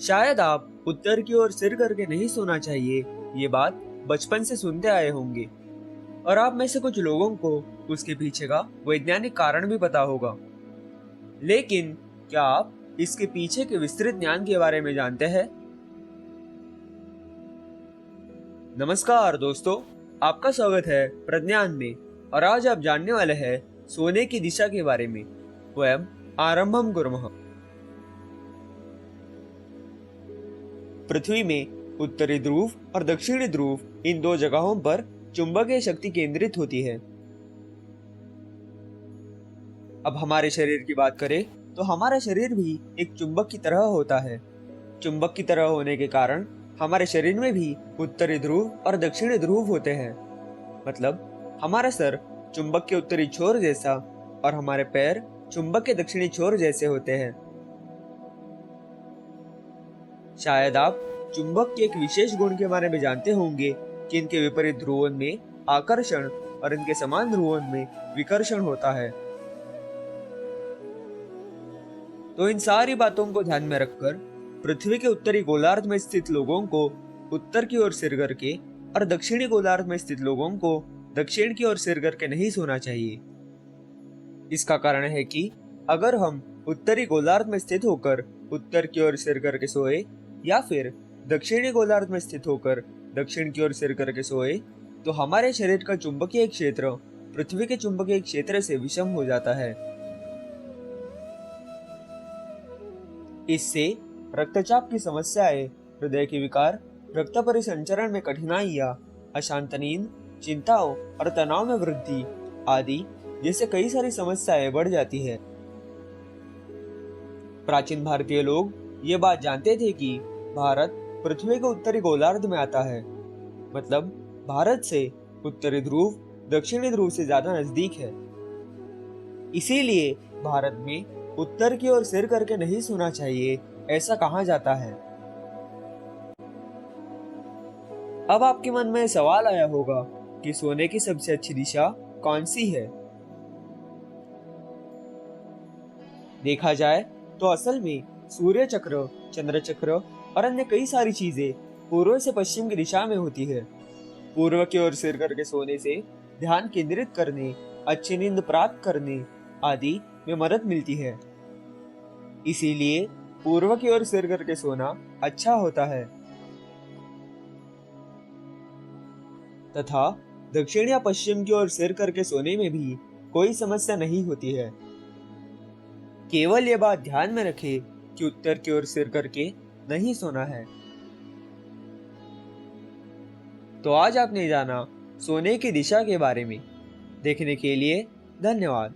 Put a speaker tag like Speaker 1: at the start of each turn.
Speaker 1: शायद आप उत्तर की ओर सिर करके नहीं सोना चाहिए ये बात बचपन से सुनते आए होंगे और आप में से कुछ लोगों को उसके पीछे का वैज्ञानिक कारण भी पता होगा। लेकिन क्या आप इसके पीछे के विस्तृत ज्ञान के बारे में जानते हैं? नमस्कार दोस्तों, आपका स्वागत है प्रज्ञान में। और आज आप जानने वाले हैं सोने की दिशा के बारे में। वयम आरंभम कुर्मः। पृथ्वी में उत्तरी ध्रुव और दक्षिणी ध्रुव, इन दो जगहों पर चुंबकीय शक्ति केंद्रित होती है। अब हमारे शरीर की बात करें तो हमारा शरीर भी एक चुंबक की तरह होता है। चुंबक की तरह होने के कारण हमारे शरीर में भी उत्तरी ध्रुव और दक्षिणी ध्रुव होते हैं। मतलब हमारा सर चुंबक के उत्तरी छोर जैसा और हमारे पैर चुंबक के दक्षिणी छोर जैसे होते हैं। शायद आप चुंबक के एक विशेष गुण के बारे में जानते होंगे कि इनके विपरीत ध्रुवों में आकर्षण और इनके समान ध्रुवों में विकर्षण होता है। तो इन सारी बातों को ध्यान में रखकर पृथ्वी के उत्तरी गोलार्ध में स्थित लोगों को उत्तर की ओर सिर करके और दक्षिणी गोलार्ध में स्थित लोगों को दक्षिण की ओर सिर करके नहीं सोना चाहिए। इसका कारण है कि अगर हम उत्तरी गोलार्ध में स्थित होकर उत्तर की ओर सिर करके सोए या फिर दक्षिणी गोलार्ध में स्थित होकर दक्षिण की ओर सिर करके सोए तो हमारे शरीर का चुंबकीय क्षेत्र पृथ्वी के चुंबकीय क्षेत्र से विषम हो जाता है। इससे रक्तचाप की समस्याएं, हृदय के विकार, रक्त परिसंचरण में कठिनाइयां, अशांत नींद, चिंताओं और तनाव में वृद्धि आदि जैसे कई सारी समस्याएं बढ़ जाती है। प्राचीन भारतीय लोग ये बात जानते थे कि भारत पृथ्वी के उत्तरी गोलार्ध में आता है। मतलब भारत से उत्तरी ध्रुव दक्षिणी ध्रुव से ज्यादा नजदीक है। इसीलिए भारत में उत्तर की ओर सिर करके नहीं सोना चाहिए, ऐसा कहा जाता है। अब आपके मन में सवाल आया होगा कि सोने की सबसे अच्छी दिशा कौन सी है? देखा जाए तो असल में सूर्य चक्र, चंद्र चक्र और अन्य कई सारी चीजें पूर्व से पश्चिम की दिशा में होती है। पूर्व की ओर सिर करके सोने से ध्यान केंद्रित करने, अच्छी नींद प्राप्त करने आदि में मदद मिलती है। इसीलिए पूर्व की ओर सिर करके सोना अच्छा होता है तथा दक्षिण या पश्चिम की ओर सिर करके सोने में भी कोई समस्या नहीं होती है। केवल ये बात ध्यान में रखें कि उत्तर की ओर सिर करके नहीं सोना है। तो आज आपने जाना सोने की दिशा के बारे में। देखने के लिए धन्यवाद।